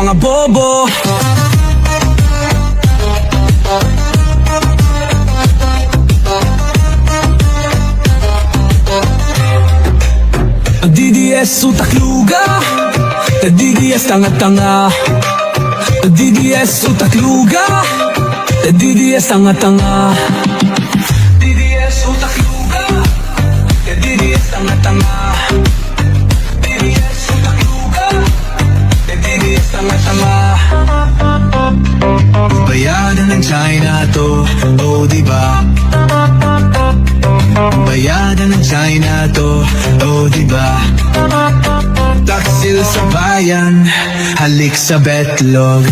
mga bobo. DDS utak luga, DDS tanga-tanga, DDS utak luga, DDS tanga-tanga, DDS utak luga, DDS tanga-tanga, DDS utak luga, DDS tanga-tanga. Bayadan ng China to, oh diba? Bayadan ng China to, oh diba? Taksil sa bayan, halik sa betlog.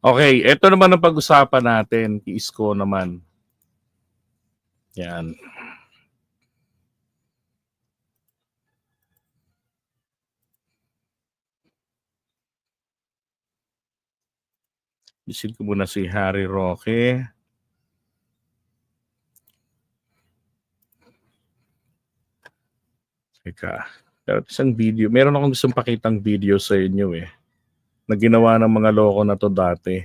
Okay, ito naman ang pag-usapan natin, Isko naman. Yan. Bisin ko muna si Harry Roque. Teka, isang video. Meron akong gustong pakitang video sa inyo eh. Na ginawa ng mga loko na to dati.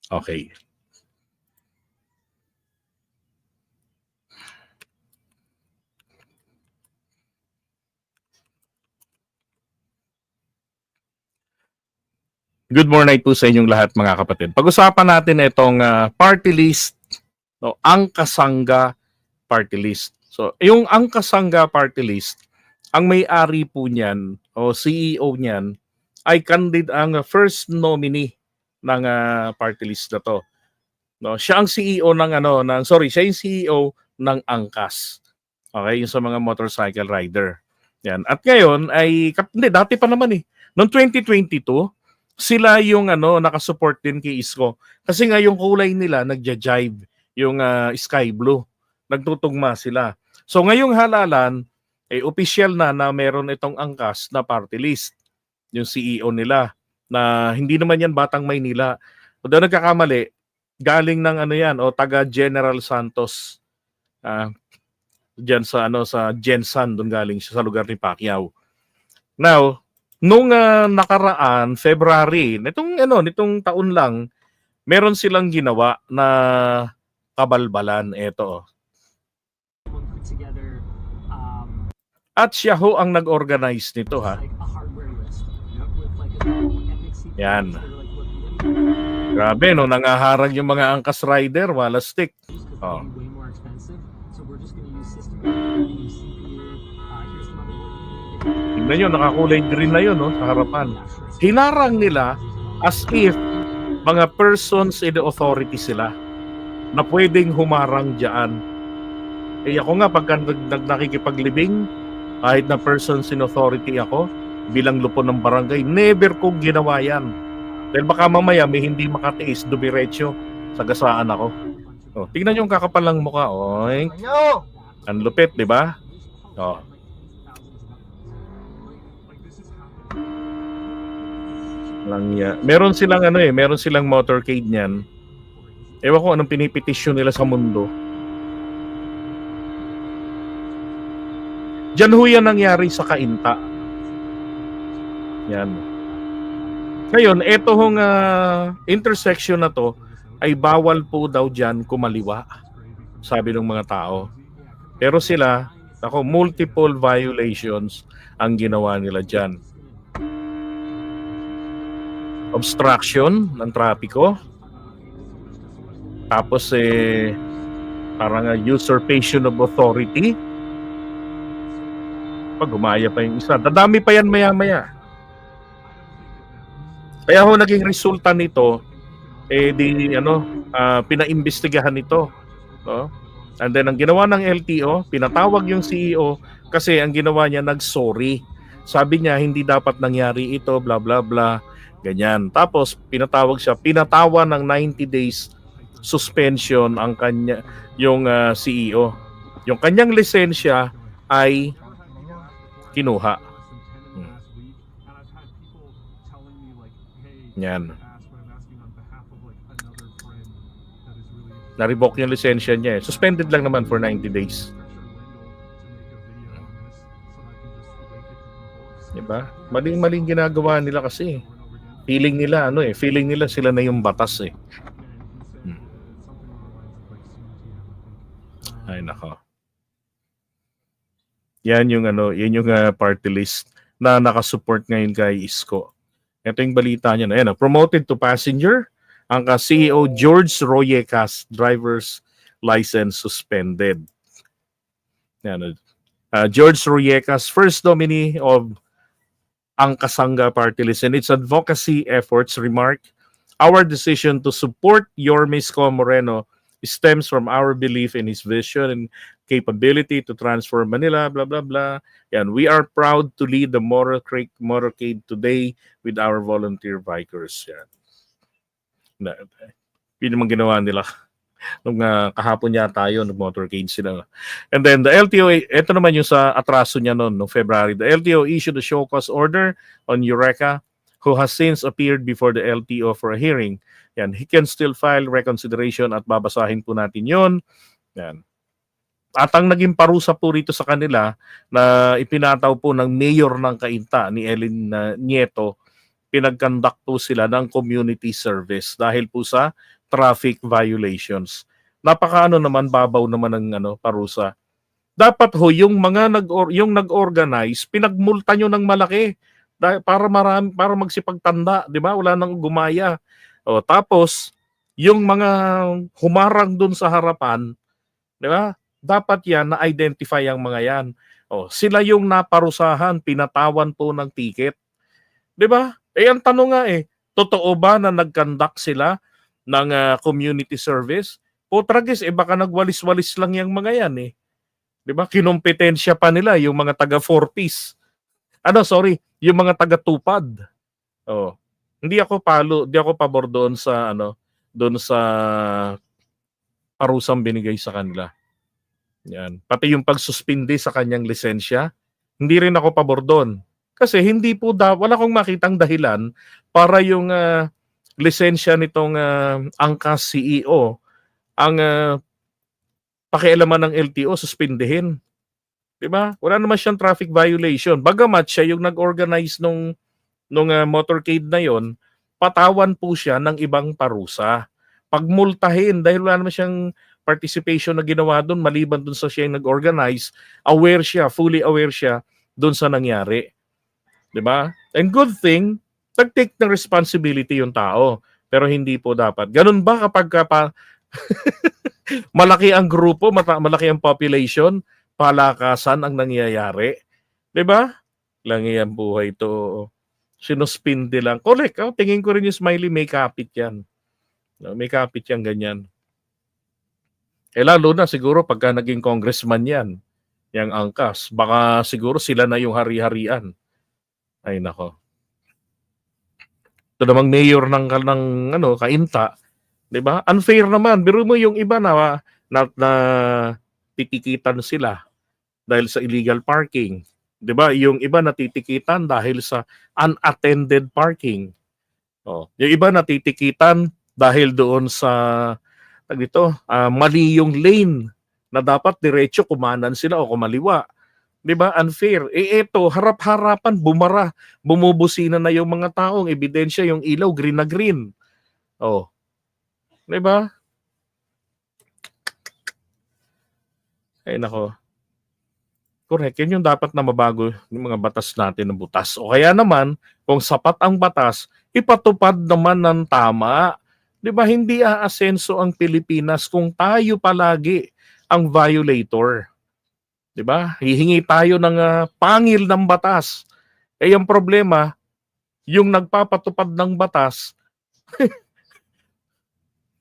Okay. Good morning po sa inyong lahat mga kapatid. Pag-usapan natin itong party list, no, ang Kasangga party list. So, yung ang Kasangga party list, ang may-ari po niyan o CEO niyan ay ang first nominee ng party list na to. No, siya ang CEO siya yung CEO ng Angkas. Okay, yung sa mga motorcycle rider. Yan. At ngayon ay dati pa naman eh. Noong 2022, sila yung nakasupport din kay Isko. Kasi nga yung kulay nila nagja-jive, yung sky blue. Nagtutugma sila. So ngayong halalan, official na meron itong Angkas na party list. Yung CEO nila na hindi naman yan Batang Maynila. O daw nagkakamali, galing ng taga General Santos. Diyan sa Gensan, doon galing siya sa lugar ni Pacquiao. Now, nung nakaraan February, nitong taon lang, meron silang ginawa na kabalbalan ito. At siya ho ang nag-organize nito ha. Yan. Grabe no, nangaharang yung mga angkas rider, wala stick. Oh. Tingnan nyo, nakakulay green na yun, no, sa harapan. Hinarang nila as if mga persons in the authority sila na pwedeng humarang dyan. Ako nga, pagka nakikipaglibing, kahit na persons in authority ako, bilang lupon ng barangay, never kong ginawa yan. Dahil baka mamaya may hindi makatiis, dumiretso, sagasaan ako. Oh, tingnan nyo yung kakapalang mukha. Oy. Ang lupit, di ba? Oh. Meron silang motorcade niyan. Ewan ko anong pinipetisyon nila sa mundo. Diyan ho yan nangyari sa Cainta. Yan. Ngayon, eto hong intersection na to ay bawal po daw dyan kumaliwa. Sabi ng mga tao. Pero sila, multiple violations ang ginawa nila dyan. Obstruction ng trapiko. Tapos parang usurpation of authority. Pag gumaya pa yung isa, dadami pa yan maya-maya. Kaya ho naging resulta nito pinaimbestigahan ito, no? And then ang ginawa ng LTO, pinatawag yung CEO kasi ang ginawa niya nag-sorry. Sabi niya hindi dapat nangyari ito, bla bla bla, ganyan. Tapos pinatawag siya, pinatawan ng 90 days suspension ang kanya yung CEO. Yung kanyang lisensya ay kinuha. Yan. Na-revoke yung lisensya niya. Suspended lang naman for 90 days. Diba? Maling-maling ginagawa nila kasi. Feeling nila feeling nila sila na yung batas eh. Ay nako. Yan yung party list na nakasupport ngayon kay Isko. Ito yung balita niya na yan. Promoted to passenger ang CEO George Royecas, driver's license suspended. Yan, George Royecas, first nominee of ang Kasangga party list and its advocacy efforts, remarked, "Our decision to support Yorme Isko Moreno stems from our belief in his vision and capability to transform Manila, blah, blah, blah. Yan, we are proud to lead the motorcade today with our volunteer bikers." Yan. Yun naman ginawa nila. Nung kahapon yata yun, motorcade sila. And then the LTO, ito naman yung sa atraso niya noon, no February. The LTO issued a show cause order on Eureka, who has since appeared before the LTO for a hearing. Yan, he can still file reconsideration at babasahin po natin yon. Yan. At ang naging parusa po rito sa kanila na ipinataw po ng mayor ng Cainta, ni Ellen Nieto, pinag-conduct po sila ng community service dahil po sa traffic violations. Napakaano naman, babaw naman ng parusa. Dapat ho yung mga nag-organize, pinagmulta nyo ng malaki para magsipagtanda, di ba? Wala nang gumaya. O tapos yung mga humarang dun sa harapan, di ba? Dapat yan na-identify ang mga yan. O sila yung naparusahan, pinatawan po ng ticket. Di ba? Ang tanong nga totoo ba na nag-conduct sila ng community service? Potragis, baka nagwalis-walis lang yung mga yan Di ba? Kinompetensya pa nila yung mga taga 4-piece. Yung mga taga tupad. Oh. Hindi ako pabor doon sa parusang binigay sa kanila. Yan. Pati yung pagsuspindi sa kanyang lisensya, hindi rin ako pabor doon. Kasi wala akong makitang dahilan para yung lisensya nitong angkas CEO ang pakialaman ng LTO suspindihin. 'Di ba? Wala naman siyang traffic violation. Bagamat siya yung nag-organize nung motorcade na yon, patawan po siya ng ibang parusa. Pagmultahin dahil wala naman siyang participation na ginawa doon maliban doon sa siya yung nag-organize, fully aware siya doon sa nangyari. 'Di ba? And good thing, nag-take ng responsibility yung tao. Pero hindi po dapat. Ganun ba kapag malaki ang grupo, malaki ang population, palakasan ang nangyayari? 'Di ba? Langi ang buhay to. Sinuspindi lang. Correct. Tingin ko rin yung Smiley may kapit yan. May kapit yan ganyan. Lalo na siguro pagka naging congressman yan, yung angkas, baka siguro sila na yung hari-harian. Ay nako. Ito namang mayor ng Cainta, 'di ba? Unfair naman. Biro mo yung iba na titikitan sila dahil sa illegal parking. 'Di ba? Yung iba natitikitan dahil sa unattended parking. Yung iba natitikitan dahil doon sa mali yung lane na dapat diretso kumanan sila o kumaliwa. 'Di ba? Unfair. Ito, harap-harapan, bumubusina na yung mga taong, ebidensya yung ilaw, green na green. 'Di ba? Ay nako. Correct. Yan yung dapat na mabago yung mga batas natin ng butas. O kaya naman, kung sapat ang batas, ipatupad naman ng tama. 'Di ba? Hindi aasenso ang Pilipinas kung tayo palagi ang violator. 'Di ba? Hihingi tayo ng pangil ng batas. Ang problema, yung nagpapatupad ng batas,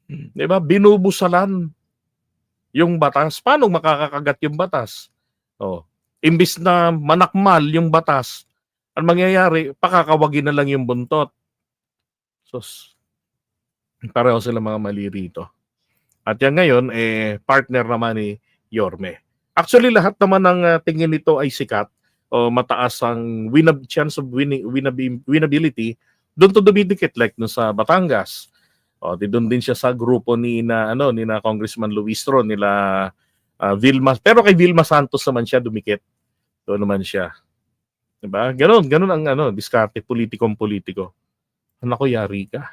'di ba? Binubusalan yung batas. Paano makakakagat yung batas? Imbis na manakmal yung batas, Ang mangyayari, pakakawagin na lang yung buntot. So, pareho sila mga mali rito. At yan ngayon, partner naman ni Yorme. Actually, lahat naman ng tingin nito ay sikat o mataas ang chance of winnability, doon to dumidikit like no sa Batangas. O, doon din siya sa grupo ni na Congressman Luis Tron, nila Vilma. Pero kay Vilma Santos naman siya dumikit. Doon naman siya. Diba? Ganon ang diskarte politikong politiko. Anak ko, yari ka.